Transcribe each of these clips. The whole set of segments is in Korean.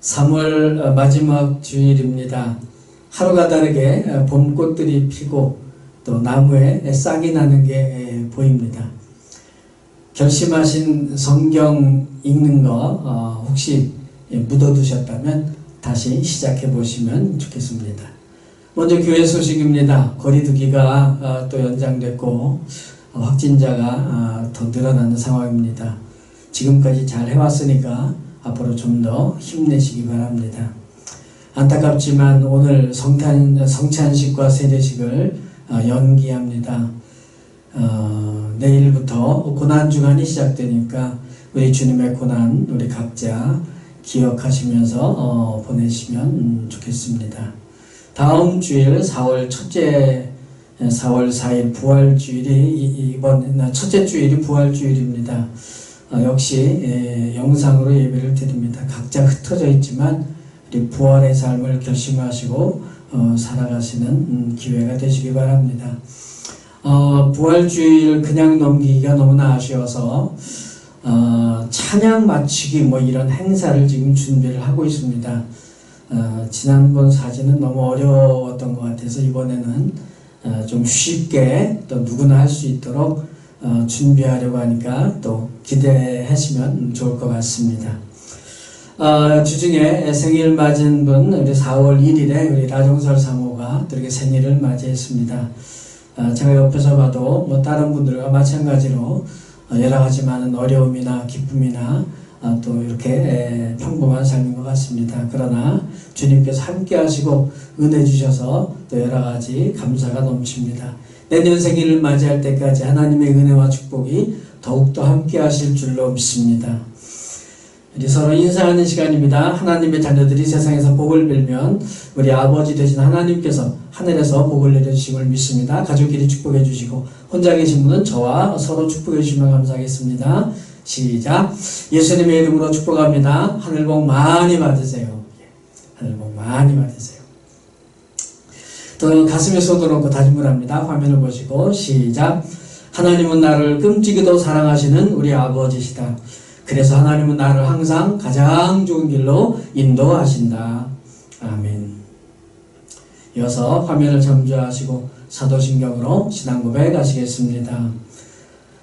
3월 마지막 주일입니다. 하루가 다르게 봄꽃들이 피고 또 나무에 싹이 나는 게 보입니다. 결심하신 성경 읽는 거 혹시 묻어두셨다면 다시 시작해 보시면 좋겠습니다. 먼저 교회 소식입니다. 거리두기가 또 연장됐고 확진자가 더 늘어나는 상황입니다. 지금까지 잘 해왔으니까 앞으로 좀 더 힘내시기 바랍니다. 안타깝지만 오늘 성찬식과 세례식을 연기합니다. 내일부터 고난주간이 시작되니까 우리 주님의 고난 우리 각자 기억하시면서 보내시면 좋겠습니다. 다음 주일 4월 4일 부활주일이 이번 첫째 주일이 부활주일입니다. 역시 영상으로 예배를 드립니다. 각자 흩어져 있지만 우리 부활의 삶을 결심하시고 살아가시는 기회가 되시기 바랍니다. 부활주일 그냥 넘기기가 너무나 아쉬워서 찬양 맞추기 이런 행사를 지금 준비를 하고 있습니다. 지난번 사진은 너무 어려웠던 것 같아서 이번에는 좀 쉽게 또 누구나 할 수 있도록 준비하려고 하니까 또 기대하시면 좋을 것 같습니다. 주중에 생일 맞은 분 우리 4월 1일에 우리 라종설 사모가 또 이렇게 생일을 맞이했습니다. 제가 옆에서 봐도 다른 분들과 마찬가지로 여러 가지 많은 어려움이나 기쁨이나 또 이렇게 평범한 삶인 것 같습니다. 그러나 주님께서 함께 하시고 은혜 주셔서 또 여러 가지 감사가 넘칩니다. 내년 생일을 맞이할 때까지 하나님의 은혜와 축복이 더욱더 함께 하실 줄로 믿습니다. 우리 서로 인사하는 시간입니다. 하나님의 자녀들이 세상에서 복을 빌면 우리 아버지 되신 하나님께서 하늘에서 복을 내려주심을 믿습니다. 가족끼리 축복해 주시고 혼자 계신 분은 저와 서로 축복해 주시면 감사하겠습니다. 시작. 예수님의 이름으로 축복합니다. 하늘 복 많이 받으세요. 하늘 복 많이 받으세요. 또 가슴에 손을 얹고 다짐을 합니다. 화면을 보시고 시작. 하나님은 나를 끔찍이도 사랑하시는 우리 아버지시다. 그래서 하나님은 나를 항상 가장 좋은 길로 인도하신다. 아멘. 이어서 화면을 점주하시고 사도신경으로 신앙 고백하시겠습니다.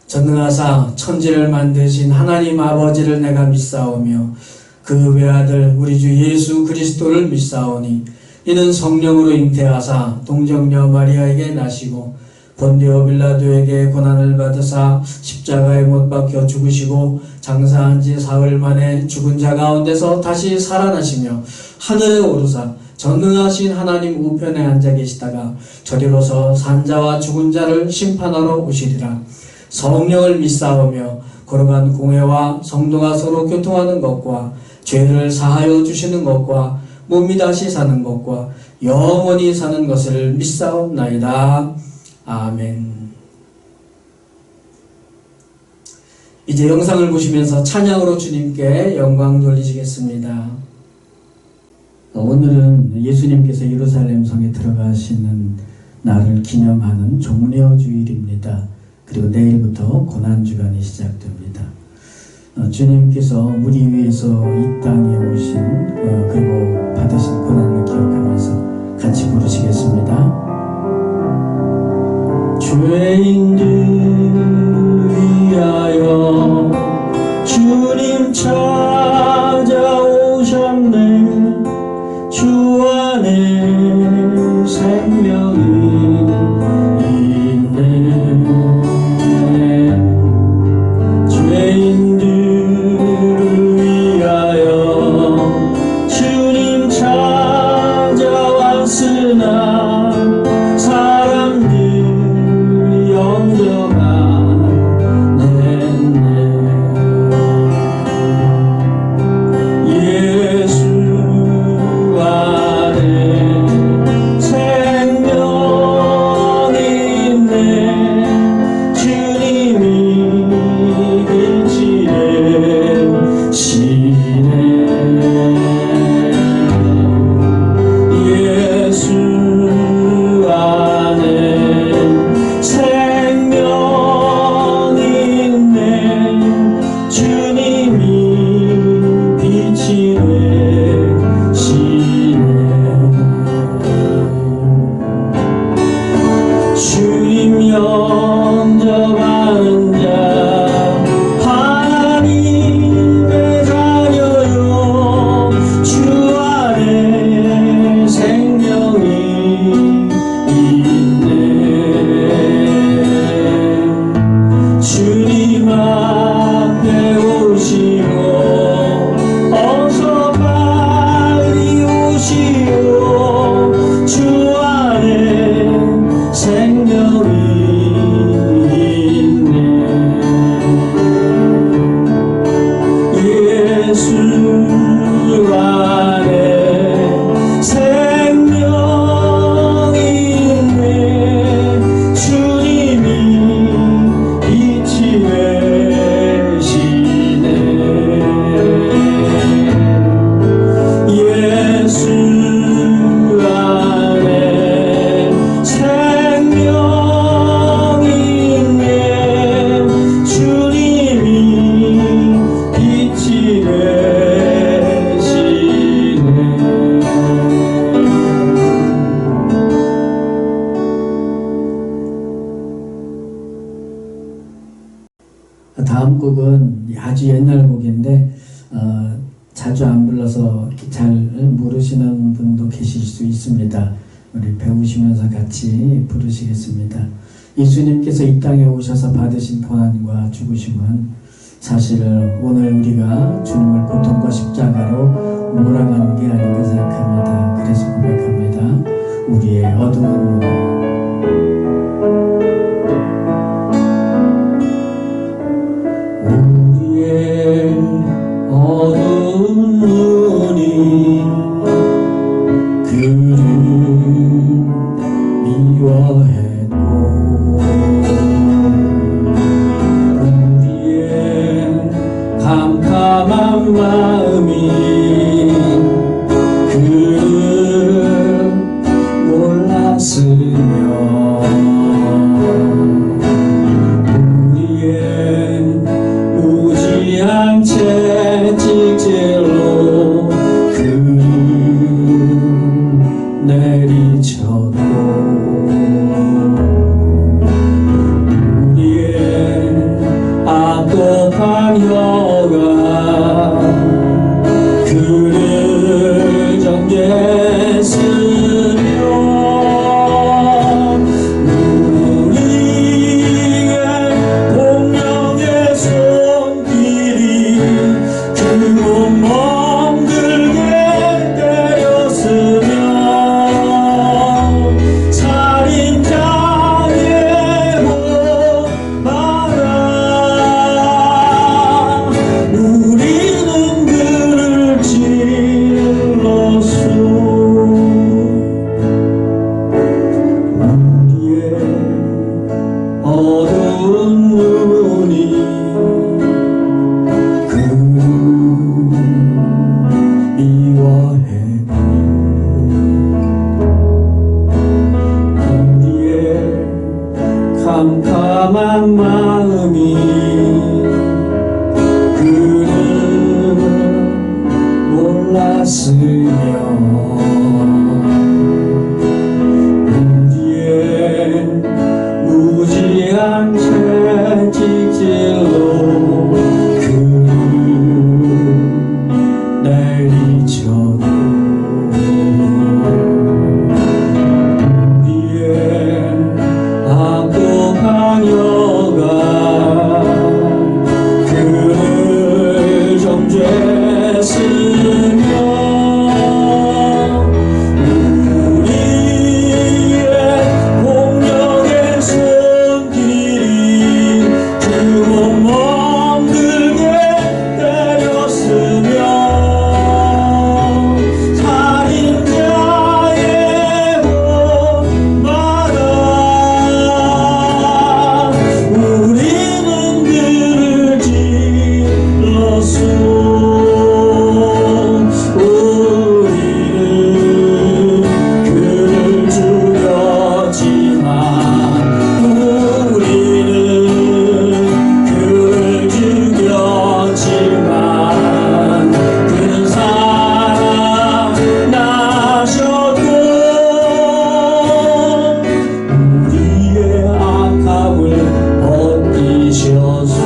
전능하사 천지를 만드신 하나님 아버지를 내가 믿사오며 그 외아들 우리 주 예수 그리스도를 믿사오니 이는 성령으로 잉태하사 동정녀 마리아에게 나시고 본디오 빌라도에게 고난을 받으사 십자가에 못 박혀 죽으시고 장사한 지 사흘 만에 죽은 자 가운데서 다시 살아나시며 하늘에 오르사 전능하신 하나님 우편에 앉아 계시다가 저리로서 산자와 죽은 자를 심판하러 오시리라. 성령을 믿사오며 거룩한 공회와 성도가 서로 교통하는 것과 죄를 사하여 주시는 것과 몸이 다시 사는 것과 영원히 사는 것을 믿사옵나이다. 아멘. 이제 영상을 보시면서 찬양으로 주님께 영광 돌리시겠습니다. 오늘은 예수님께서 예루살렘 성에 들어가시는 날을 기념하는 종려 주일입니다. 그리고 내일부터 고난주간이 시작됩니다. 주님께서 우리 위해서 이 땅에 오신 그리고 받으신 고난을 기억하면서 같이 부르시겠습니다. 죄인들 위하여 주님 찾아오셨네. 주 안에 생명이 있네. 죄인들을 위하여 주님 찾아왔으나 사람들 영접안 했네. 다음 곡은 아주 옛날 곡인데 자주 안 불러서 잘 모르시는 분도 계실 수 있습니다. 우리 배우시면서 같이 부르시겠습니다. 예수님께서 이 땅에 오셔서 받으신 고난과 죽으심은 사실 오늘 우리가 주님을 고통과 십자가로 몰아가는 게 아닌가 생각합니다. 그래서 고백합니다. 우리의 어두운 눈. 어두운 눈이 그를 미워했고 우리의 캄캄한 마음이 그를 몰랐으며 우리의 무지한 채찍질로 그를 내리쳐도 우리의 악독한 혀가 그를 정죄했으며 우리의 공명의 손길이 그곳 멍들게 때렸으며 살인자의 몸마다 우리는 그를 찔렀소. 우리의 어두운 눈이 그를 미워했고 우리의 캄캄한 마음이 그를 몰랐으며 우리의 무지한 채찍질로 그를 내리쳐도 우리의 악독한 혀가 그를 정죄했으며 우리의 공명의 손길이 그곳 멍들게 때렸으며 살인자의 몸마다 우리는 그를 찔렀소. 우리는 그를 죽였지만 우리는 그를 죽였지만 그는 살아나셨고 우리의 악함을 벗기셨소.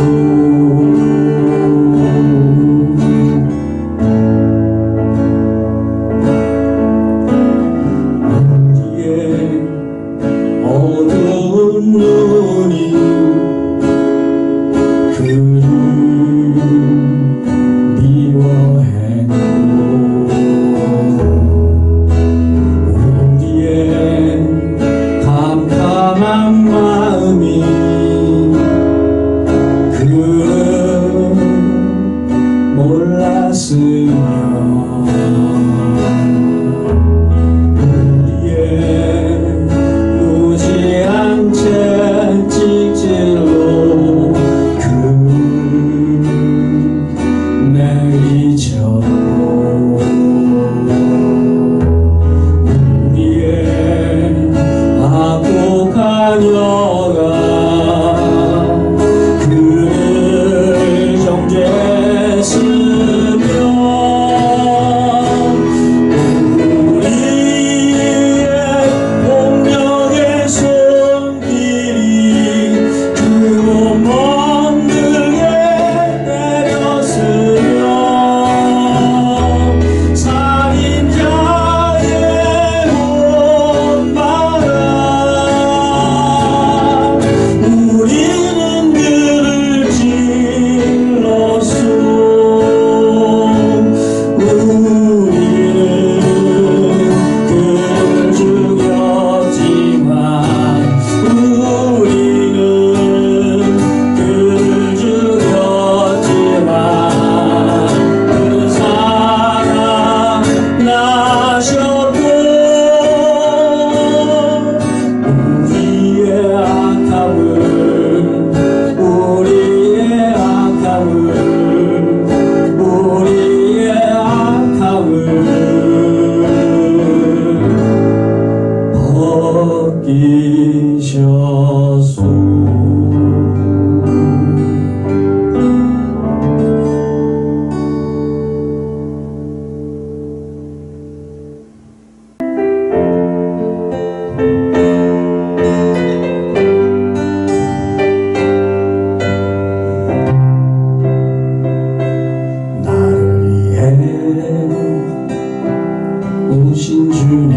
오신 주님,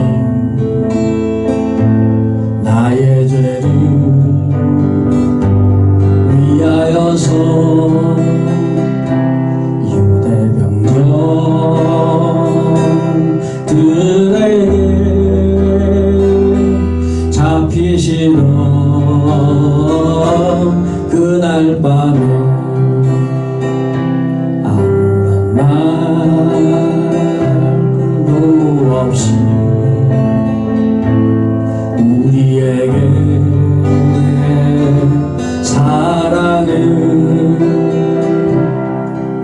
나의 죄를 위하여서 유대 병정들에게 잡히시던 그날 밤에 아무런 말도 없이 우리에게 사랑을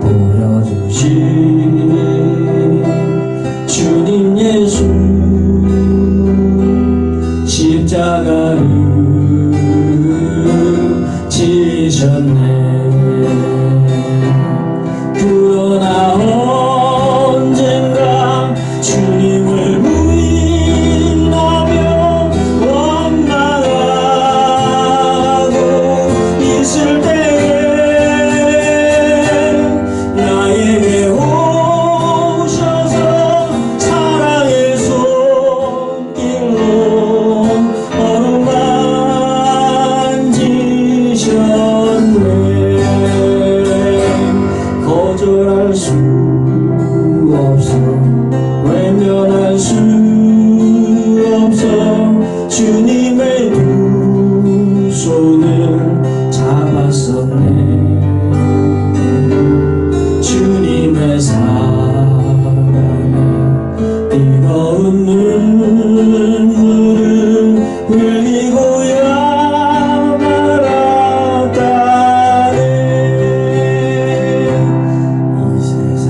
보여주신 주님 예수, 십자가를 지셨네. 그러나 언젠가 주님을 부인하며 원망하고 있을 때에 나에게 오셔서 사랑의 손길로 어루만지셨네. 거절할 수 없어, 외면할 수 없어. 주님의 두 손을 잡았었네. 주님의 사랑에 뜨거운 눈물을 흘리고야 말았다네. 이 세상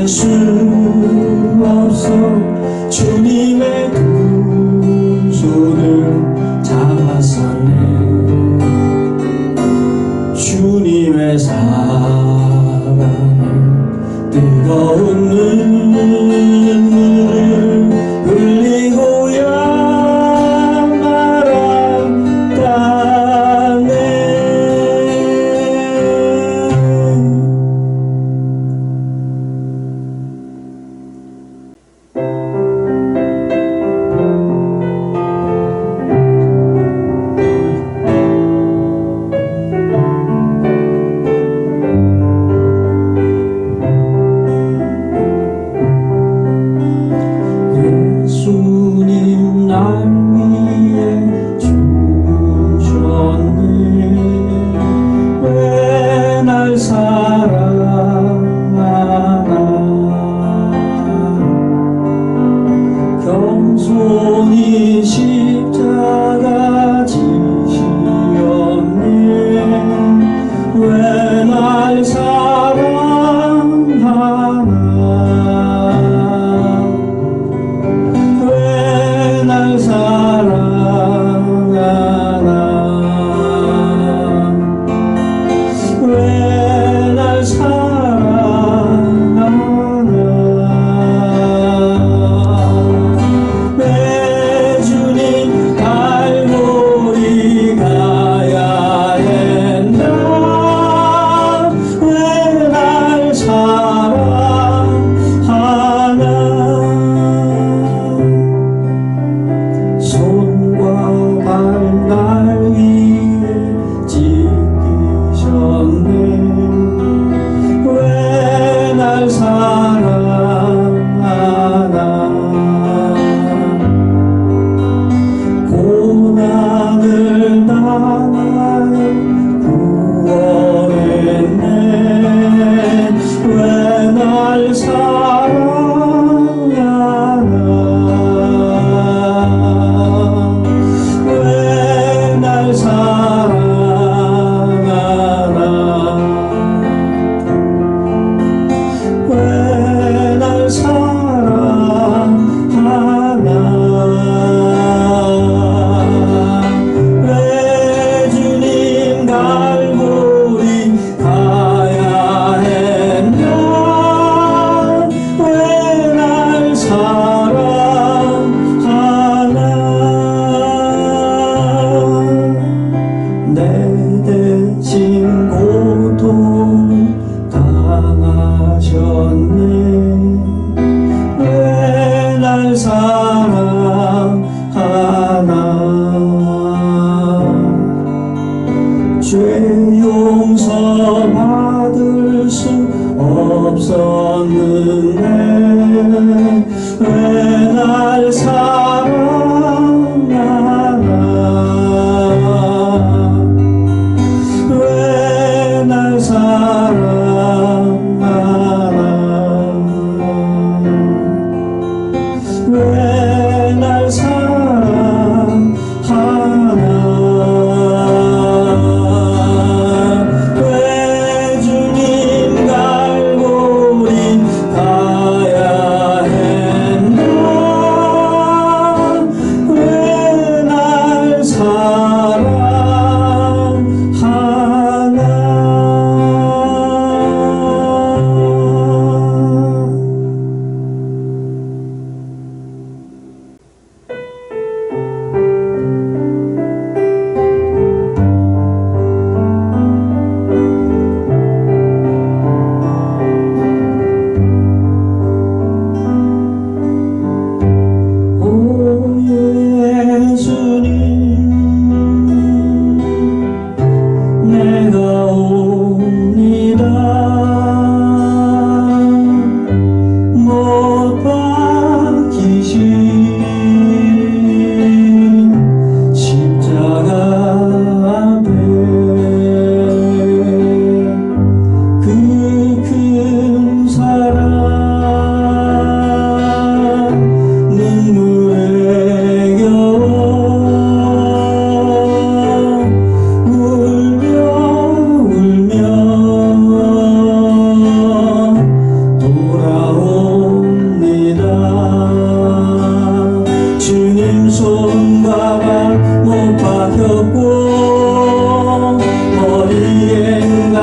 수 없어 주님의 두 손을 잡았었네. 주님의 사랑에 뜨거운 눈물을 흘리고야 겸손히 십자가 지시었네. 왜 날 사랑하나, 왜 날 사랑하나, 왜 날 사랑하나. 죄 용서받을 수 없었는데 왜 날 사랑하나, 왜 날 사랑하나, 왜 날 사랑하나.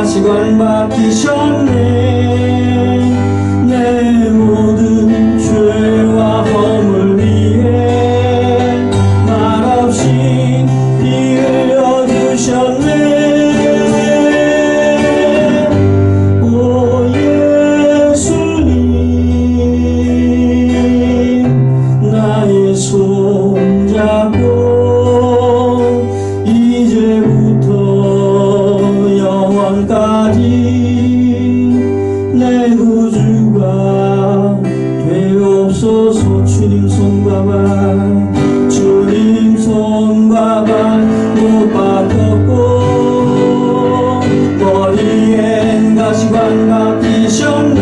가시관 맡기셨네. 내 모든 죄와 허물 위해 말없이 피 흘려주셨네. 오 예수님, 나의 손잡고 이제부터 영원까지 내 구주가 되옵소서. 주님 손과 발, 주님 손과 발 못 바뀌었고 머리엔 가시관 박히셨네.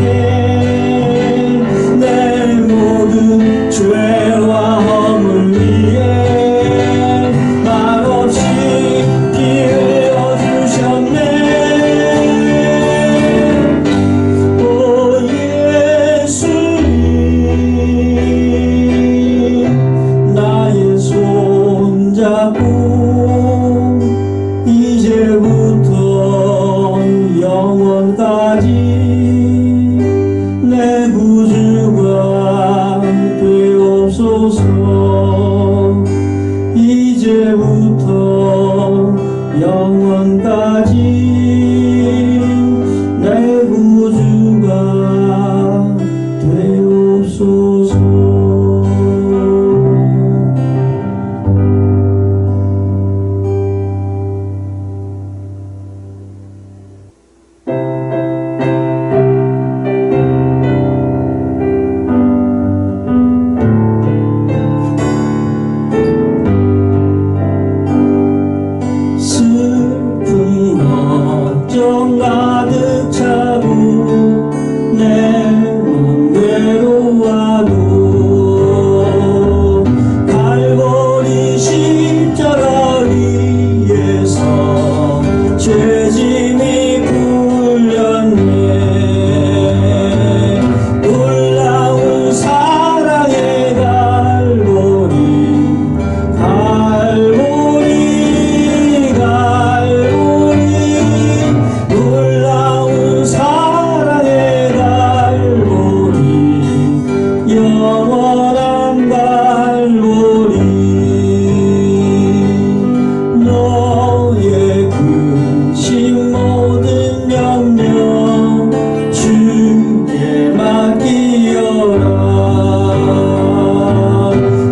내 모든 죄와 허물 위해 말없이 피 흘려주셨네. 오 예수님, 나의 손잡고 이제부터 영원까지 내 구주가 되옵소서. 이제부터 영원까지 내 구주가 되옵소서. 슬픈 걱정 가득 차고 내 맘 외로워도 갈보리 십자가 위에서 죄짐이 풀렸네. 놀라운 사랑의 갈보리, 놀라운 사랑의 갈보리, 영원한 갈보리. 너의 근심 모든 염려 주께 맡기어라.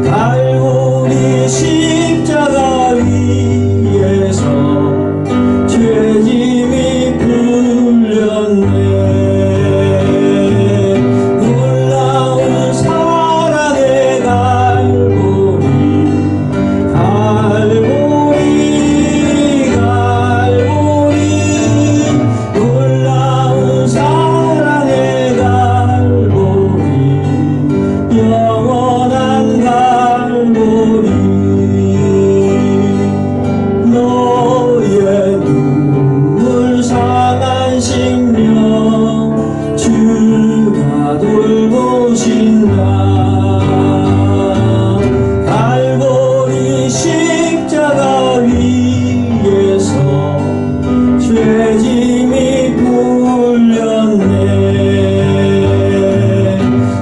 갈보리 십자가 위에서 죄짐이 풀렸네. 놀라운 사랑의 갈보리, 놀라운 사랑의 갈보리, 영원한 갈보리. 너의 눈물 상한 심령 주가 돌보신다. 갈보리 십자가 위에서 죄짐이 풀렸네.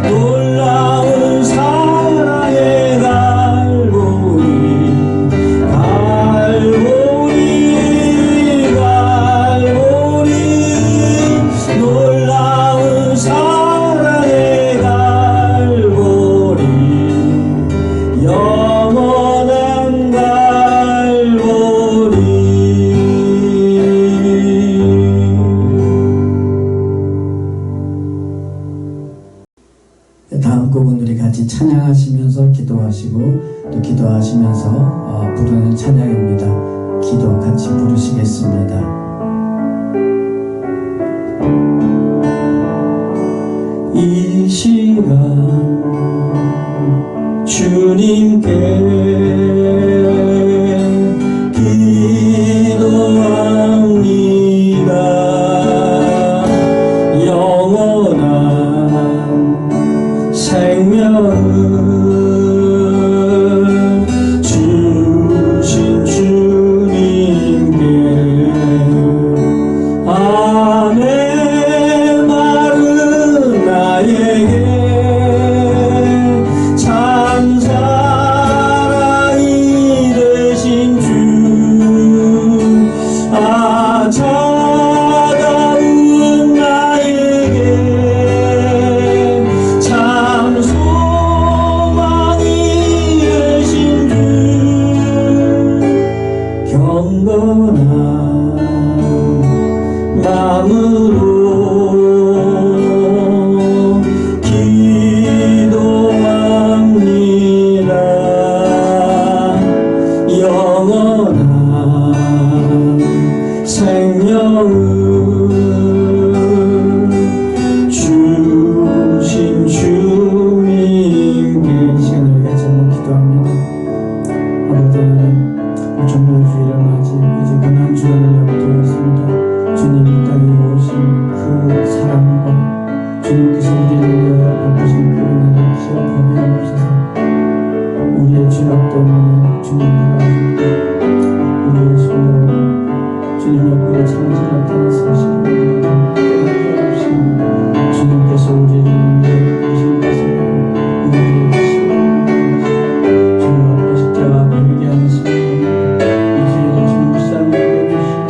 놀라운 사랑의 갈보리, 놀라운 사랑의 갈보리, 영원한 갈보리. 다음 곡은 우리 같이 찬양하시면서 기도하시고 또 기도하시면서 부르는 찬양입니다. 기도 같이 부르시겠습니다. 이 시간 주님께 기도합니다. 영원한 생명을 주신 주님께 마음으로 기도합니다. 영원한 생명을 주신 주님께 이 시간을 같이 한번 기도합니다. 아버지 하나님, 종료주의를 맞이 이제 고난주간을 앞두고 있습니다. 주님 이 땅에 오신 그 사랑과 주님께서 우리를 위하여 베푸신 그 은혜를 기억하게 하옵소서. 우리의 죄악 때문에 주님을 아십니다. 우리의 손으로 주님 옆에 참지 못하는 사실을 깨닫게 하옵시고, 주님께서 우리를 위해 오신 것을 우리의 시험을 주님 앞에 십자가 베게 하시고 이 죄를 주님 쌍에 빼주시고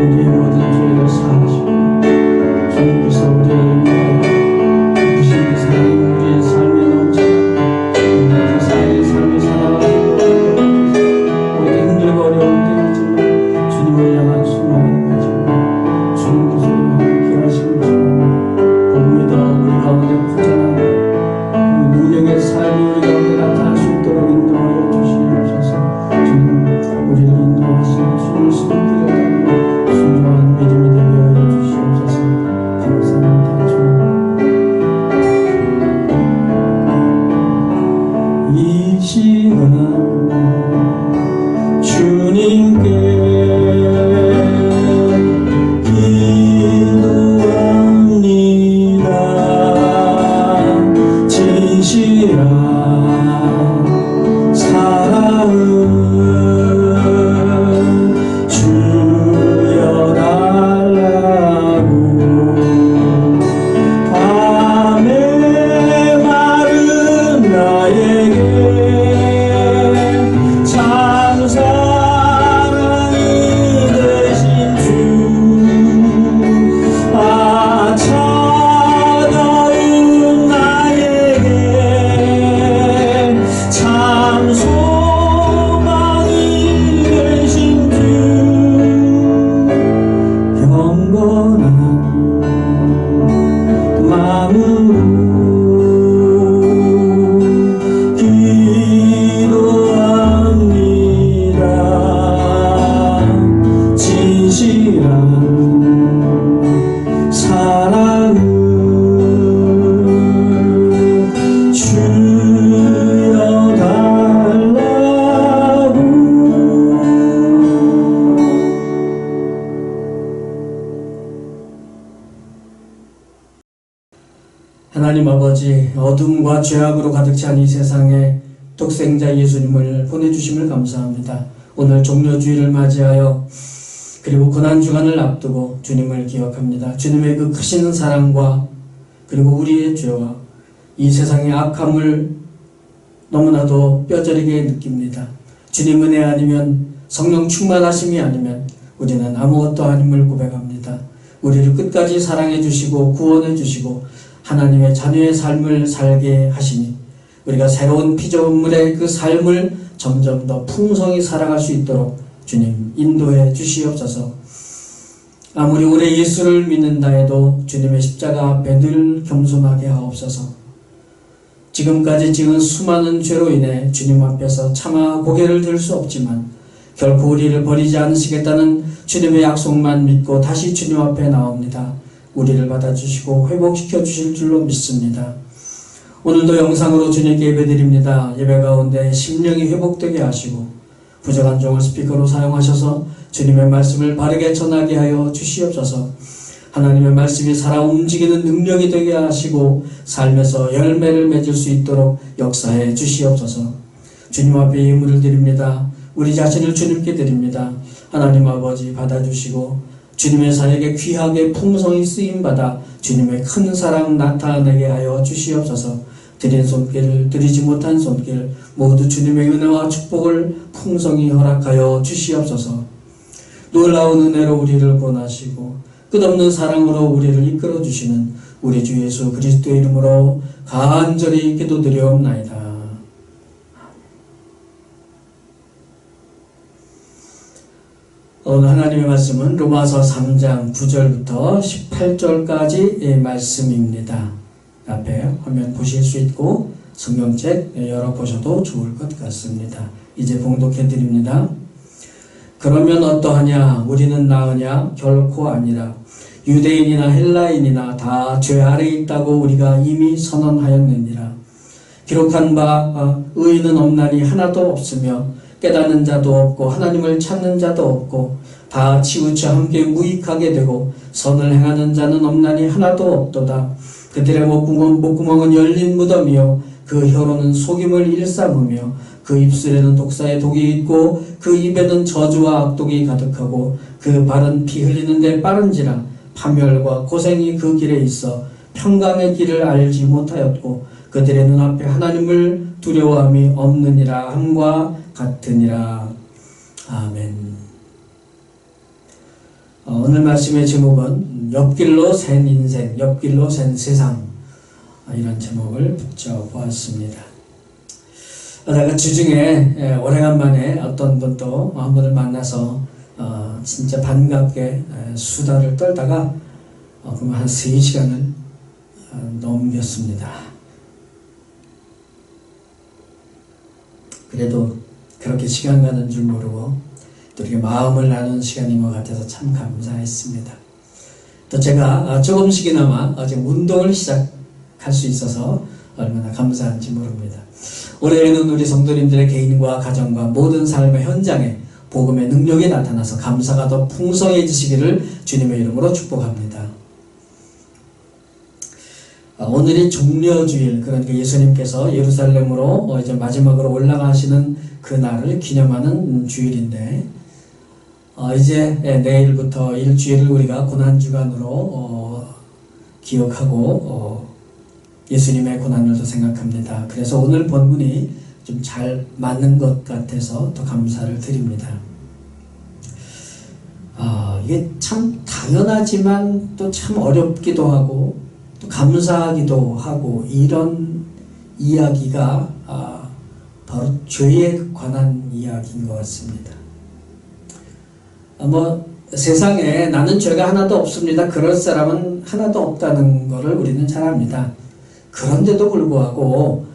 우리의 모든 죄를 사하시고 주님께서 우리를 위하여 베푸신 그 사랑이 우리의 삶에 넘쳐 그 사랑의 삶을 살아가는 우리가 힘들고 어려울 때이지만 주님을 향한 수많은 가지고 주님께서 함께 하시고 복음이 더 우리 가운데 퍼져나가고 능력의 삶이 우리 가운데 나타날 수 있도록 인도하여 주시옵소서. 주님 우리를 인도하시는 주님을 수고드려달라고 순종한 믿음이 되게 하여 주시옵소서. 감사합니다. 주님 이 시간 주님께 기도합니다. 진실한 사랑을 주여달라고 밤에 마른 나에게 참 사랑이 되신 주, 차가운 나에게 참 소망이 되신 주, 경건한 마음으로 기도합니다. 진실한 사랑을 주여달라고. 하나님 아버지, 어둠과 죄악으로 가득 찬 이 세상에 독생자 예수님을 보내주심을 감사합니다. 오늘 종료주의를 맞이하여 그리고 고난주간을 앞두고 주님을 기억합니다. 주님의 그 크신 사랑과 그리고 우리의 죄와 이 세상의 악함을 너무나도 뼈저리게 느낍니다. 주님 은혜 아니면, 성령 충만하심이 아니면 우리는 아무것도 아님을 고백합니다. 우리를 끝까지 사랑해 주시고 구원해 주시고 하나님의 자녀의 삶을 살게 하시니 우리가 새로운 피조물의 그 삶을 점점 더 풍성히 살아갈 수 있도록 주님 인도해 주시옵소서. 아무리 오래 예수를 믿는다 해도 주님의 십자가 앞에 늘 겸손하게 하옵소서. 지금까지 지은 수많은 죄로 인해 주님 앞에서 차마 고개를 들 수 없지만 결코 우리를 버리지 않으시겠다는 주님의 약속만 믿고 다시 주님 앞에 나옵니다. 우리를 받아주시고 회복시켜 주실 줄로 믿습니다. 오늘도 영상으로 주님께 예배드립니다. 예배 가운데 심령이 회복되게 하시고 부족한 종을 스피커로 사용하셔서 주님의 말씀을 바르게 전하게 하여 주시옵소서. 하나님의 말씀이 살아 움직이는 능력이 되게 하시고 삶에서 열매를 맺을 수 있도록 역사해 주시옵소서. 주님 앞에 예물을 드립니다. 우리 자신을 주님께 드립니다. 하나님 아버지 받아주시고 주님의 사역에 귀하게 풍성히 쓰임받아 주님의 큰 사랑 나타내게 하여 주시옵소서. 드린 손길을 드리지 못한 손길 모두 주님의 은혜와 축복을 풍성히 허락하여 주시옵소서. 놀라운 은혜로 우리를 구원하시고 끝없는 사랑으로 우리를 이끌어 주시는 우리 주 예수 그리스도의 이름으로 간절히 기도드리옵나이다. 오늘 하나님의 말씀은 로마서 3장 9절부터 18절까지 말씀입니다. 앞에 화면 보실 수 있고 성경책 열어보셔도 좋을 것 같습니다. 이제 봉독해 드립니다. 그러면 어떠하냐? 우리는 나으냐? 결코 아니라. 유대인이나 헬라인이나 다 죄 아래에 있다고 우리가 이미 선언하였느니라. 기록한 바 의인은 없나니 하나도 없으며 깨닫는 자도 없고 하나님을 찾는 자도 없고 다 치우쳐 함께 무익하게 되고 선을 행하는 자는 없나니 하나도 없도다. 그들의 목구멍은 열린 무덤이요 그 혀로는 속임을 일삼으며 그 입술에는 독사의 독이 있고 그 입에는 저주와 악독이 가득하고 그 발은 피 흘리는 데 빠른지라. 파멸과 고생이 그 길에 있어 평강의 길을 알지 못하였고 그들의 눈앞에 하나님을 두려워함이 없느니라 함과 같으니라. 아멘. 오늘 말씀의 제목은 옆길로 샌 인생, 옆길로 샌 세상, 이런 제목을 붙여보았습니다. 제가 주중에 오래간만에 어떤 분도 한 분을 만나서 진짜 반갑게 수다를 떨다가 그럼 한 3시간을 넘겼습니다. 그래도 그렇게 시간 가는 줄 모르고 또 이렇게 마음을 나누는 시간인 것 같아서 참 감사했습니다. 또 제가 조금씩이나마 지금 운동을 시작할 수 있어서 얼마나 감사한지 모릅니다. 올해에는 우리 성도님들의 개인과 가정과 모든 삶의 현장에 복음의 능력이 나타나서 감사가 더 풍성해지시기를 주님의 이름으로 축복합니다. 오늘이 종려주일, 그러니까 예수님께서 예루살렘으로 이제 마지막으로 올라가시는 그 날을 기념하는 주일인데, 이제 내일부터 일주일을 우리가 고난주간으로 기억하고 예수님의 고난을도 생각합니다. 그래서 오늘 본문이 좀 잘 맞는 것 같아서 더 감사를 드립니다. 이게 참 당연하지만 또 참 어렵기도 하고 또 감사하기도 하고 이런 이야기가 바로 죄에 관한 이야기인 것 같습니다. 세상에 나는 죄가 하나도 없습니다. 그럴 사람은 하나도 없다는 것을 우리는 잘 압니다. 그런데도 불구하고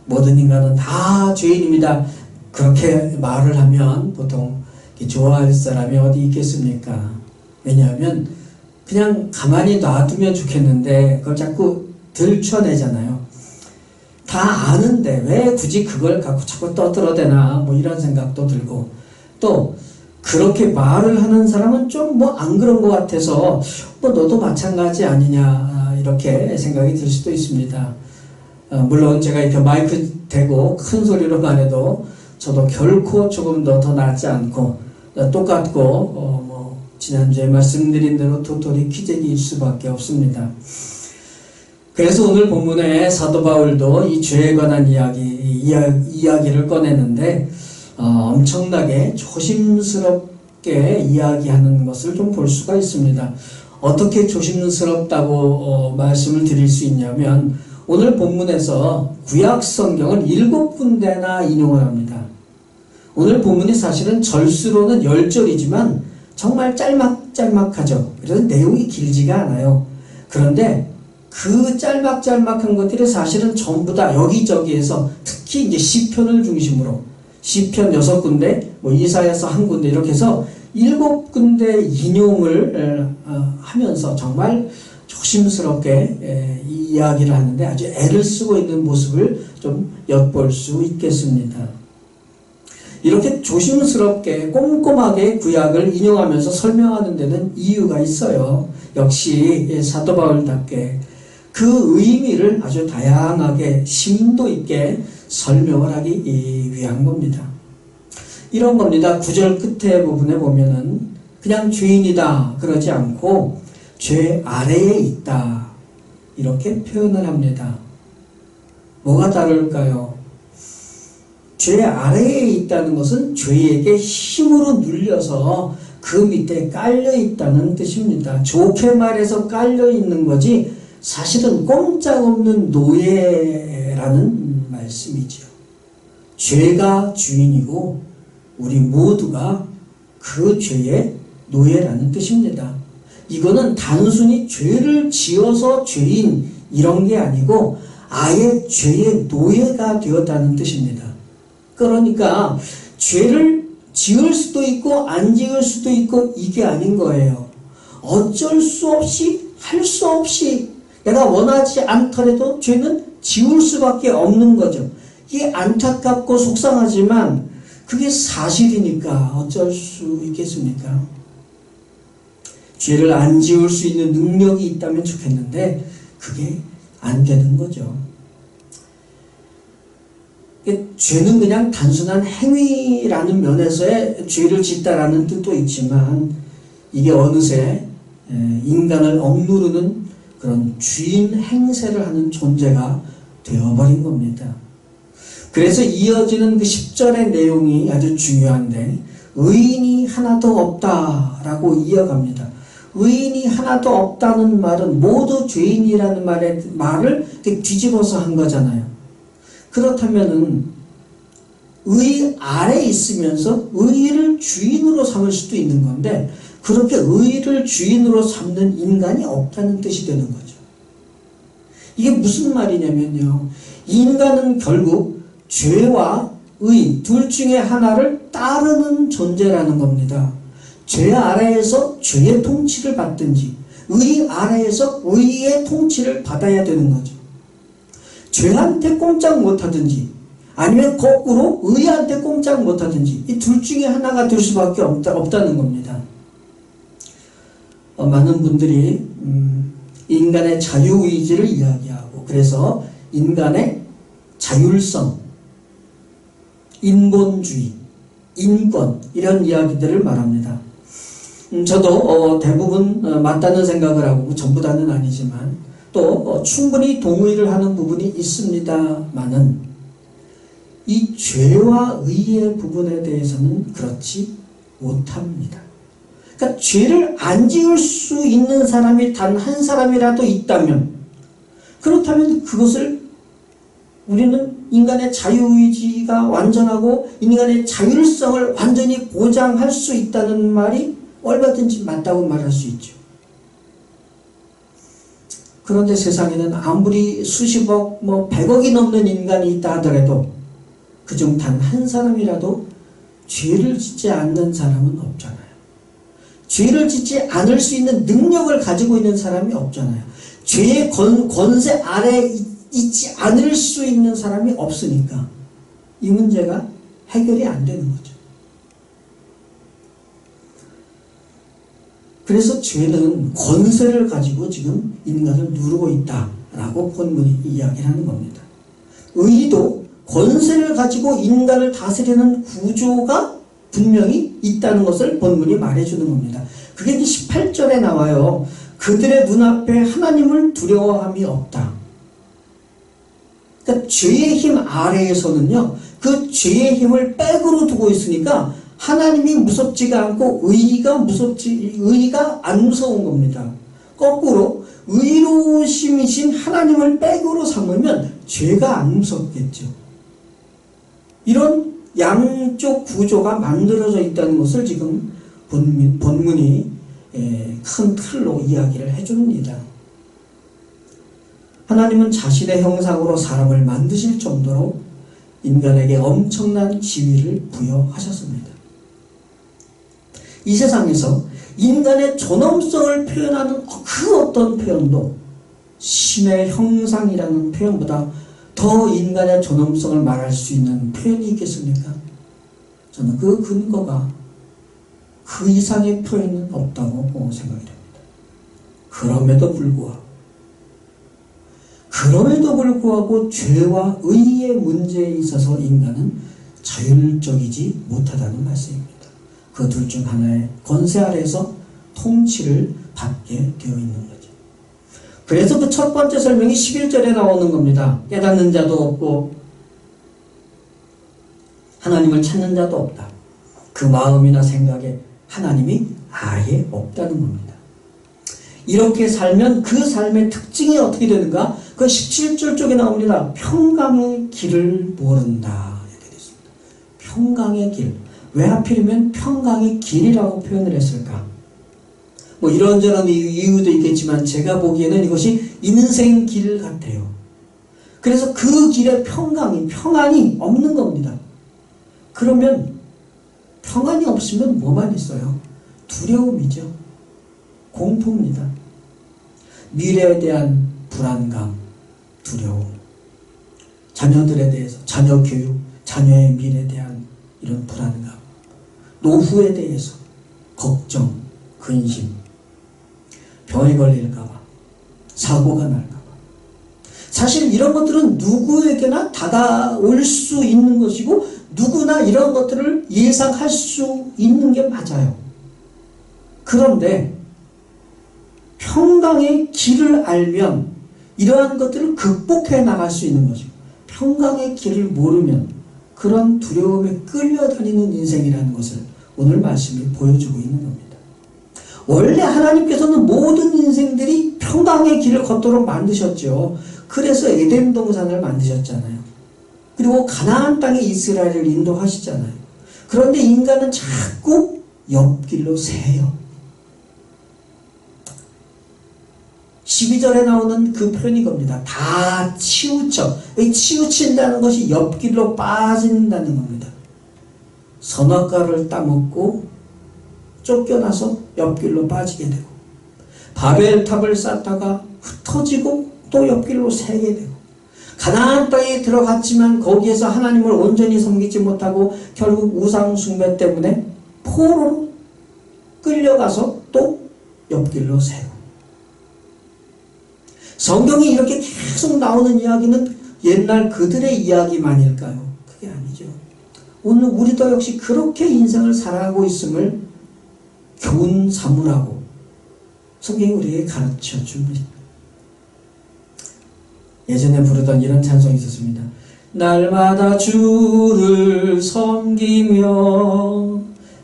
모든 인간은 다 죄인입니다. 그렇게 말을 하면 보통 좋아할 사람이 어디 있겠습니까? 왜냐하면 그냥 가만히 놔두면 좋겠는데 그걸 자꾸 들춰내잖아요. 다 아는데 왜 굳이 그걸 갖고 자꾸 떠들어대나 이런 생각도 들고, 또 그렇게 말을 하는 사람은 좀 안 그런 것 같아서 너도 마찬가지 아니냐 이렇게 생각이 들 수도 있습니다. 물론 제가 이렇게 마이크 대고 큰 소리로만 해도 저도 결코 조금 더 낫지 않고 똑같고 지난주에 말씀드린 대로 도토리 키재기일 수밖에 없습니다. 그래서 오늘 본문에 사도 바울도 이 죄에 관한 이야기를 꺼내는데 엄청나게 조심스럽게 이야기하는 것을 좀 볼 수가 있습니다. 어떻게 조심스럽다고 말씀을 드릴 수 있냐면, 오늘 본문에서 구약 성경을 7군데나 인용을 합니다. 오늘 본문이 사실은 절수로는 10절이지만 정말 짤막짤막하죠. 그래서 내용이 길지가 않아요. 그런데 그 짤막짤막한 것들이 사실은 전부 다 여기저기에서, 특히 이제 시편을 중심으로 시편 6군데, 이사야서 1군데 이렇게 해서 7군데 인용을 하면서 정말 조심스럽게 이야기를 하는데 아주 애를 쓰고 있는 모습을 좀 엿볼 수 있겠습니다. 이렇게 조심스럽게 꼼꼼하게 구약을 인용하면서 설명하는 데는 이유가 있어요. 역시 사도 바울답게 그 의미를 아주 다양하게 심도 있게 설명을 하기 위한 겁니다. 이런 겁니다. 9절 끝에 부분에 보면은 그냥 죄인이다 그러지 않고 죄 아래에 있다 이렇게 표현을 합니다. 뭐가 다를까요? 죄 아래에 있다는 것은 죄에게 힘으로 눌려서 그 밑에 깔려 있다는 뜻입니다. 좋게 말해서 깔려 있는 거지 사실은 꼼짝없는 노예라는 말씀이죠. 죄가 주인이고 우리 모두가 그 죄에 노예라는 뜻입니다. 이거는 단순히 죄를 지어서 죄인 이런 게 아니고 아예 죄의 노예가 되었다는 뜻입니다. 그러니까 죄를 지을 수도 있고 안 지을 수도 있고 이게 아닌 거예요. 어쩔 수 없이 할 수 없이 내가 원하지 않더라도 죄는 지울 수밖에 없는 거죠. 이게 안타깝고 속상하지만 그게 사실이니까 어쩔 수 있겠습니까? 죄를 안 지울 수 있는 능력이 있다면 좋겠는데 그게 안 되는 거죠. 죄는 그냥 단순한 행위라는 면에서의 죄를 짓다라는 뜻도 있지만 이게 어느새 인간을 억누르는 그런 주인 행세를 하는 존재가 되어버린 겁니다. 그래서 이어지는 그 10절의 내용이 아주 중요한데 의인이 하나도 없다라고 이어갑니다. 의인이 하나도 없다는 말은 모두 죄인이라는 말을 뒤집어서 한 거잖아요. 그렇다면은 의 아래 있으면서 의를 주인으로 삼을 수도 있는 건데 그렇게 의를 주인으로 삼는 인간이 없다는 뜻이 되는 거죠. 이게 무슨 말이냐면요. 인간은 결국 죄와 의 둘 중에 하나를 따르는 존재라는 겁니다. 죄 아래에서 죄의 통치를 받든지 의 아래에서 의의 통치를 받아야 되는 거죠. 죄한테 꼼짝 못하든지 아니면 거꾸로 의한테 꼼짝 못하든지 이 둘 중에 하나가 될 수밖에 없다는 겁니다. 많은 분들이 인간의 자유의지를 이야기하고 그래서 인간의 자율성, 인본주의, 인권 이런 이야기들을 말합니다. 저도 대부분 맞다는 생각을 하고 전부 다는 아니지만 또 충분히 동의를 하는 부분이 있습니다만은 이 죄와 의의 부분에 대해서는 그렇지 못합니다. 그러니까 죄를 안 지을 수 있는 사람이 단 한 사람이라도 있다면 그렇다면 그것을 우리는 인간의 자유의지가 완전하고 인간의 자율성을 완전히 보장할 수 있다는 말이 얼마든지 맞다고 말할 수 있죠. 그런데 세상에는 아무리 수십억, 100억이 넘는 인간이 있다 하더라도 그중 단 한 사람이라도 죄를 짓지 않는 사람은 없잖아요. 죄를 짓지 않을 수 있는 능력을 가지고 있는 사람이 없잖아요. 죄의 권세 아래에 있지 않을 수 있는 사람이 없으니까 이 문제가 해결이 안 되는 거죠. 그래서 죄는 권세를 가지고 지금 인간을 누르고 있다라고 본문이 이야기를 하는 겁니다. 의도 권세를 가지고 인간을 다스리는 구조가 분명히 있다는 것을 본문이 말해주는 겁니다. 그게 이제 18절에 나와요. 그들의 눈앞에 하나님을 두려워함이 없다. 그러니까 죄의 힘 아래에서는요, 그 죄의 힘을 백으로 두고 있으니까 하나님이 무섭지가 않고 의가 안 무서운 겁니다. 거꾸로 의로우심이신 하나님을 백으로 삼으면 죄가 안 무섭겠죠. 이런 양쪽 구조가 만들어져 있다는 것을 지금 본문이 큰 틀로 이야기를 해줍니다. 하나님은 자신의 형상으로 사람을 만드실 정도로 인간에게 엄청난 지위를 부여하셨습니다. 이 세상에서 인간의 존엄성을 표현하는 그 어떤 표현도 신의 형상이라는 표현보다 더 인간의 존엄성을 말할 수 있는 표현이 있겠습니까? 저는 그 근거가 그 이상의 표현은 없다고 생각이 됩니다. 그럼에도 불구하고 죄와 의의 문제에 있어서 인간은 자율적이지 못하다는 말씀입니다. 그 둘 중 하나의 권세 아래에서 통치를 받게 되어 있는 거죠. 그래서 그 첫 번째 설명이 11절에 나오는 겁니다. 깨닫는 자도 없고 하나님을 찾는 자도 없다. 그 마음이나 생각에 하나님이 아예 없다는 겁니다. 이렇게 살면 그 삶의 특징이 어떻게 되는가? 그 17절 쪽에 나옵니다. 평강의 길을 모른다. 이렇게 되어 있습니다. 평강의 길. 왜 하필이면 평강의 길이라고 표현을 했을까? 뭐 이런저런 이유도 있겠지만 제가 보기에는 이것이 인생 길 같아요. 그래서 그 길에 평안이 없는 겁니다. 그러면 평안이 없으면 뭐만 있어요? 두려움이죠. 공포입니다. 미래에 대한 불안감, 두려움, 자녀들에 대해서, 자녀 교육, 자녀의 미래에 대한 이런 불안감, 노후에 대해서 걱정, 근심, 병에 걸릴까봐, 사고가 날까봐. 사실 이런 것들은 누구에게나 다가올 수 있는 것이고 누구나 이런 것들을 예상할 수 있는 게 맞아요. 그런데 평강의 길을 알면 이러한 것들을 극복해 나갈 수 있는 거죠. 평강의 길을 모르면 그런 두려움에 끌려다니는 인생이라는 것을 오늘 말씀이 보여주고 있는 겁니다. 원래 하나님께서는 모든 인생들이 평강의 길을 걷도록 만드셨죠. 그래서 에덴 동산을 만드셨잖아요. 그리고 가나안 땅에 이스라엘을 인도하시잖아요. 그런데 인간은 자꾸 옆길로 새요. 12절에 나오는 그 표현이 겁니다. 다 치우쳐. 이 치우친다는 것이 옆길로 빠진다는 겁니다. 선악과를 따먹고 쫓겨나서 옆길로 빠지게 되고, 바벨탑을 쌓다가 흩어지고 또 옆길로 새게 되고, 가나안 땅에 들어갔지만 거기에서 하나님을 온전히 섬기지 못하고 결국 우상 숭배 때문에 포로로 끌려가서 또 옆길로 새고. 성경이 이렇게 계속 나오는 이야기는 옛날 그들의 이야기만일까요? 그게 아니죠. 오늘 우리도 역시 그렇게 인생을 살아가고 있음을 교훈 삼으라고 성경이 우리에게 가르쳐 줍니다. 예전에 부르던 이런 찬송이 있었습니다. 날마다 주를 섬기며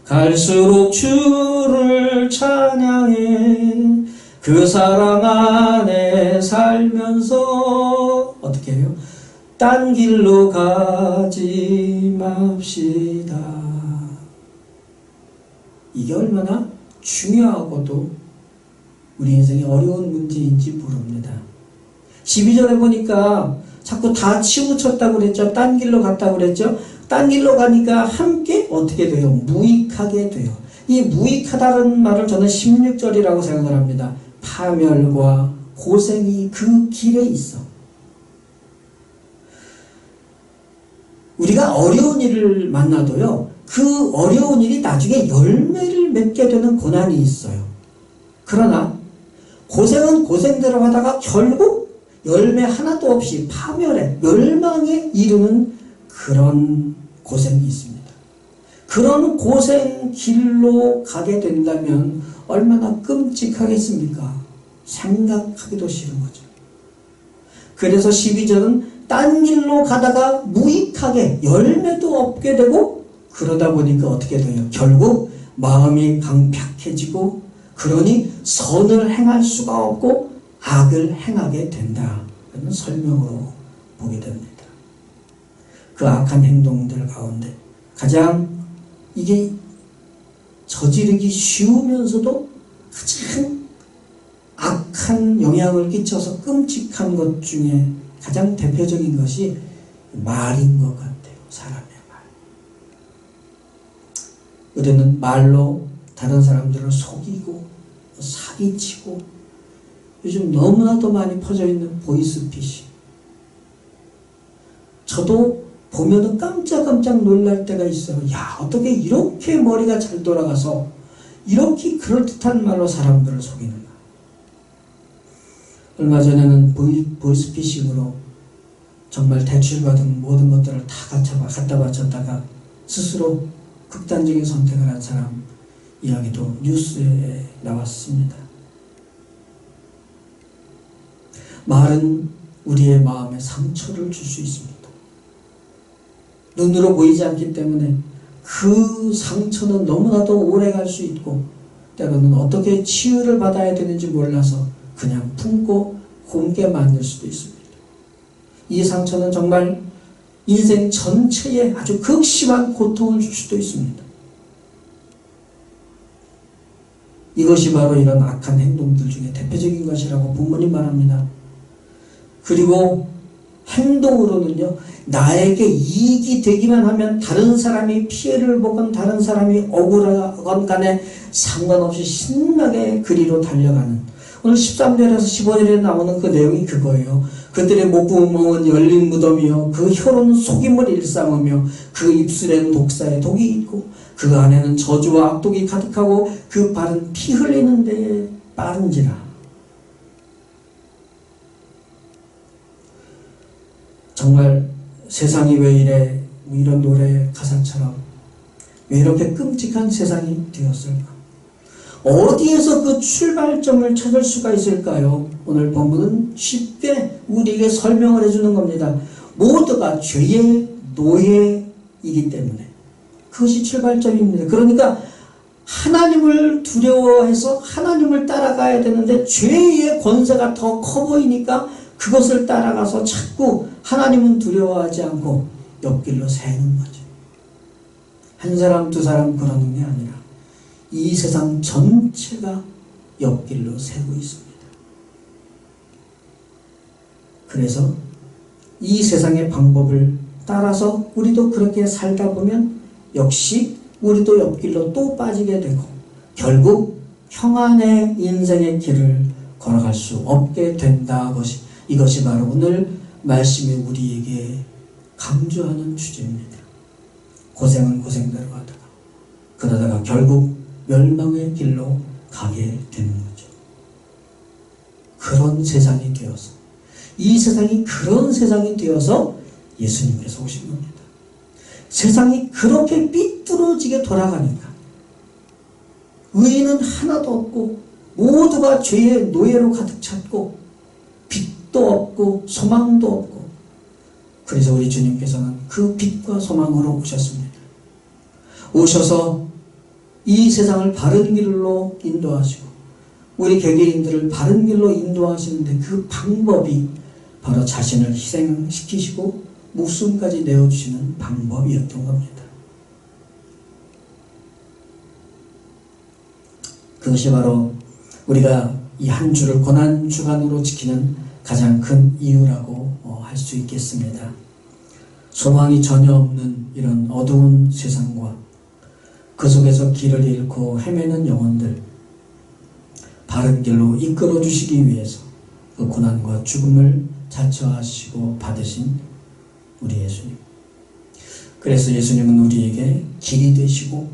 갈수록 주를 찬양해 그 사랑 안에 살면서 어떻게 해요? 딴 길로 가지 맙시다. 이게 얼마나 중요하고도 우리 인생에 어려운 문제인지 모릅니다. 12절에 보니까 자꾸 다 치우쳤다고 그랬죠. 딴 길로 갔다고 그랬죠. 딴 길로 가니까 함께 어떻게 돼요? 무익하게 돼요. 이 무익하다는 말을 저는 16절이라고 생각을 합니다. 파멸과 고생이 그 길에 있어. 우리가 어려운 일을 만나도요, 그 어려운 일이 나중에 열매를 맺게 되는 고난이 있어요. 그러나 고생은 고생대로 하다가 결국 열매 하나도 없이 파멸에, 멸망에 이르는 그런 고생이 있습니다. 그런 고생 길로 가게 된다면 얼마나 끔찍하겠습니까? 생각하기도 싫은 거죠. 그래서 12절은 딴 길로 가다가 무익하게 열매도 없게 되고, 그러다 보니까 어떻게 돼요? 결국 마음이 강팍해지고, 그러니 선을 행할 수가 없고 악을 행하게 된다. 라는 설명으로 보게 됩니다. 그 악한 행동들 가운데 가장 이게 저지르기 쉬우면서도 가장 악한 영향을 끼쳐서 끔찍한 것 중에 가장 대표적인 것이 말인 것 같아요. 사람의 말. 우리는 말로 다른 사람들을 속이고 사기치고, 요즘 너무나도 많이 퍼져 있는 보이스피싱. 저도 보면은 깜짝깜짝 놀랄 때가 있어요. 야, 어떻게 이렇게 머리가 잘 돌아가서 이렇게 그럴듯한 말로 사람들을 속이는가. 얼마 전에는 보이스피싱으로 정말 대출받은 모든 것들을 다 갖다 바쳤다가 스스로 극단적인 선택을 한 사람 이야기도 뉴스에 나왔습니다. 말은 우리의 마음에 상처를 줄 수 있습니다. 눈으로 보이지 않기 때문에 그 상처는 너무나도 오래 갈 수 있고, 때로는 어떻게 치유를 받아야 되는지 몰라서 그냥 품고 곪게 만들 수도 있습니다. 이 상처는 정말 인생 전체에 아주 극심한 고통을 줄 수도 있습니다. 이것이 바로 이런 악한 행동들 중에 대표적인 것이라고 본문이 말합니다. 그리고 행동으로는요, 나에게 이익이 되기만 하면 다른 사람이 피해를 보건 다른 사람이 억울하건 간에 상관없이 신나게 그리로 달려가는, 오늘 13절에서 15절에 나오는 그 내용이 그거예요. 그들의 목구멍은 열린 무덤이요 그 혀로는 속임을 일삼으며 그 입술에는 독사의 독이 있고 그 안에는 저주와 악독이 가득하고 그 발은 피 흘리는 데에 빠른지라. 정말 세상이 왜 이래, 이런 노래 가사처럼 왜 이렇게 끔찍한 세상이 되었을까? 어디에서 그 출발점을 찾을 수가 있을까요? 오늘 본문은 쉽게 우리에게 설명을 해주는 겁니다. 모두가 죄의 노예이기 때문에 그것이 출발점입니다. 그러니까 하나님을 두려워해서 하나님을 따라가야 되는데 죄의 권세가 더 커 보이니까 그것을 따라가서 자꾸 하나님은 두려워하지 않고 옆길로 새는 거죠. 한 사람 두 사람 그러는 게 아니라 이 세상 전체가 옆길로 새고 있습니다. 그래서 이 세상의 방법을 따라서 우리도 그렇게 살다 보면 역시 우리도 옆길로 또 빠지게 되고 결국 평안의 인생의 길을 걸어갈 수 없게 된다. 이것이 바로 오늘 말씀이 우리에게 강조하는 주제입니다. 고생은 고생대로 하다가 그러다가 결국 멸망의 길로 가게 되는 거죠. 그런 세상이 되어서, 이 세상이 그런 세상이 되어서 예수님께서 오신 겁니다. 세상이 그렇게 삐뚤어지게 돌아가니까 의인은 하나도 없고 모두가 죄의 노예로 가득 찼고 빛도 없고 소망도 없고, 그래서 우리 주님께서는 그 빛과 소망으로 오셨습니다. 오셔서 이 세상을 바른 길로 인도하시고 우리 개개인들을 바른 길로 인도하시는데 그 방법이 바로 자신을 희생시키시고 목숨까지 내어주시는 방법이었던 겁니다. 그것이 바로 우리가 이 한 주를 고난주간으로 지키는 가장 큰 이유라고 할 수 있겠습니다. 소망이 전혀 없는 이런 어두운 세상과 그 속에서 길을 잃고 헤매는 영혼들 바른 길로 이끌어 주시기 위해서 그 고난과 죽음을 자처하시고 받으신 우리 예수님. 그래서 예수님은 우리에게 길이 되시고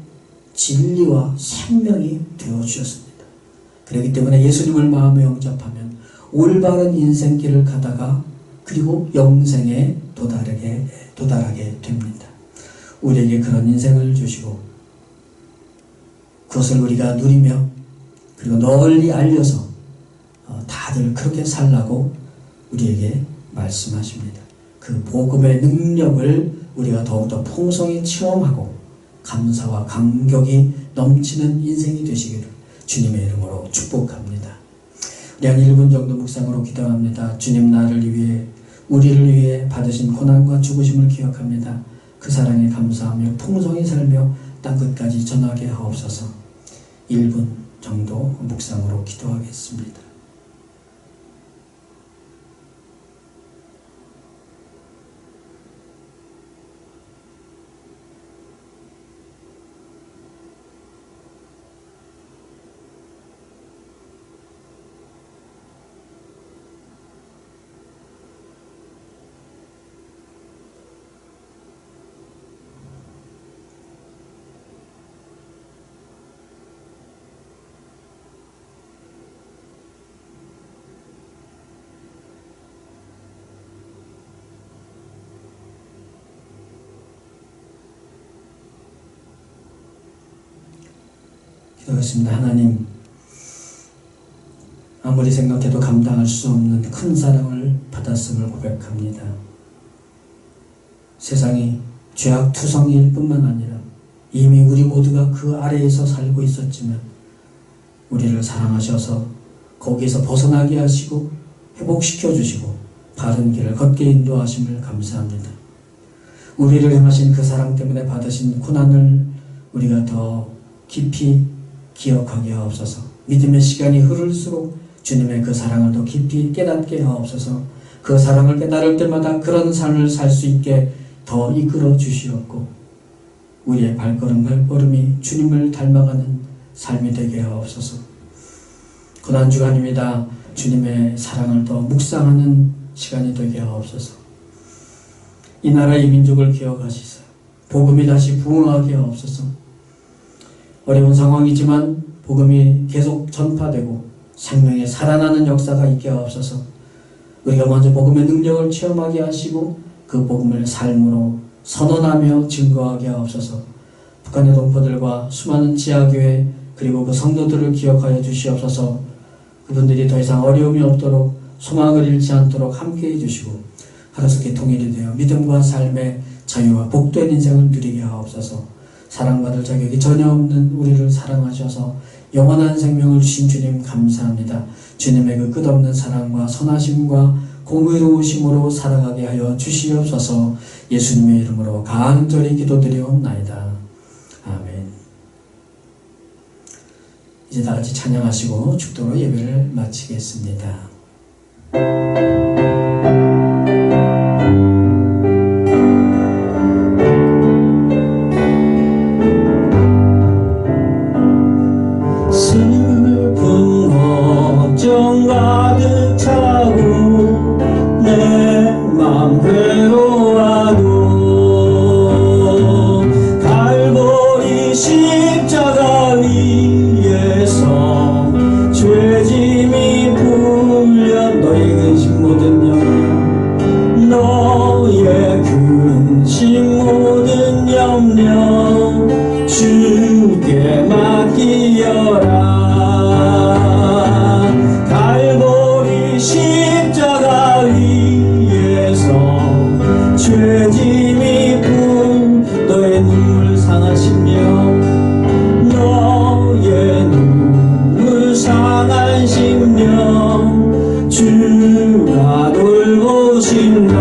진리와 생명이 되어 주셨습니다. 그렇기 때문에 예수님을 마음에 영접하면 올바른 인생길을 가다가 그리고 영생에 도달하게 됩니다. 우리에게 그런 인생을 주시고 그것을 우리가 누리며 그리고 널리 알려서 다들 그렇게 살라고 우리에게 말씀하십니다. 그 복음의 능력을 우리가 더욱더 풍성히 체험하고 감사와 감격이 넘치는 인생이 되시기를 주님의 이름으로 축복합니다. 우리 한 1분 정도 묵상으로 기도합니다. 주님, 나를 위해 우리를 위해 받으신 고난과 죽으심을 기억합니다. 그 사랑에 감사하며 풍성히 살며 땅끝까지 전하게 하옵소서. 1분 정도 묵상으로 기도하겠습니다. 기도하겠습니다. 하나님, 아무리 생각해도 감당할 수 없는 큰 사랑을 받았음을 고백합니다. 세상이 죄악투성이일 뿐만 아니라 이미 우리 모두가 그 아래에서 살고 있었지만 우리를 사랑하셔서 거기에서 벗어나게 하시고 회복시켜 주시고 바른 길을 걷게 인도하심을 감사합니다. 우리를 향하신 그 사랑 때문에 받으신 고난을 우리가 더 깊이 기억하게 하옵소서. 믿음의 시간이 흐를수록 주님의 그 사랑을 더 깊이 깨닫게 하옵소서. 그 사랑을 깨달을 때마다 그런 삶을 살 수 있게 더 이끌어 주시옵고 우리의 발걸음이 주님을 닮아가는 삶이 되게 하옵소서. 고난주간입니다. 주님의 사랑을 더 묵상하는 시간이 되게 하옵소서. 이 나라 이 민족을 기억하시사 복음이 다시 부흥하게 하옵소서. 어려운 상황이지만 복음이 계속 전파되고 생명에 살아나는 역사가 있게 하옵소서. 우리가 먼저 복음의 능력을 체험하게 하시고 그 복음을 삶으로 선언하며 증거하게 하옵소서. 북한의 동포들과 수많은 지하교회 그리고 그 성도들을 기억하여 주시옵소서. 그분들이 더 이상 어려움이 없도록 소망을 잃지 않도록 함께해 주시고 하루속히 통일이 되어 믿음과 삶의 자유와 복된 인생을 누리게 하옵소서. 사랑받을 자격이 전혀 없는 우리를 사랑하셔서 영원한 생명을 주신 주님 감사합니다. 주님의 그 끝없는 사랑과 선하심과 공의로우심으로 살아가게 하여 주시옵소서. 예수님의 이름으로 간절히 기도드리옵나이다. 아멘. 이제 다같이 찬양하시고 축도로 예배를 마치겠습니다. 슬픈 걱정 가득 차고 내 맘 괴로워도 갈보리 십자가 위에서 죄짐이 풀려 너의 근심 모든 염려 너의 근심 모든 염려 주께 맡기어라. 갈보리 십자가 위에서 죄짐이 풀 너의 눈물 상하시며 너의 눈물 상한 심령 주가 돌보신다.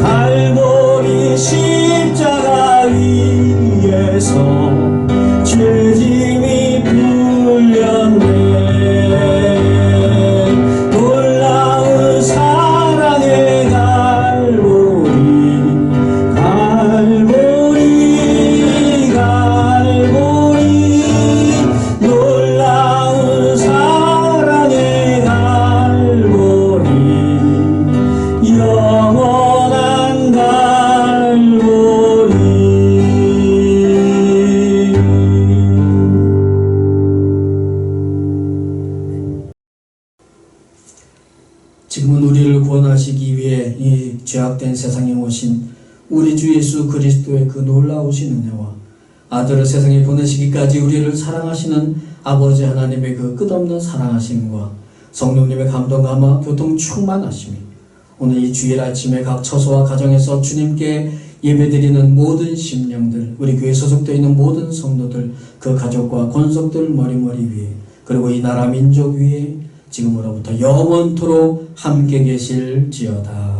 갈보리 십자가 위에서 죄짐이 풀렸네. 놀라운 사랑의 갈보리 갈보리 갈보리 놀라운 사랑의 갈보리 영원한 갈보리. 지금은 우리를 구원하시기 위해 이 죄악된 세상에 오신 우리 주 예수 그리스도의 그 놀라우신 은혜와 아들을 세상에 보내시기까지 우리를 사랑하시는 아버지 하나님의 그 끝없는 사랑하심과 성령님의 감동 감화 교통 충만하심이 오늘 이 주일 아침에 각 처소와 가정에서 주님께 예배드리는 모든 심령들, 우리 교회 소속되어 있는 모든 성도들, 그 가족과 권속들 머리머리 위에 그리고 이 나라 민족 위에 지금으로부터 영원토록 함께 계실지어다.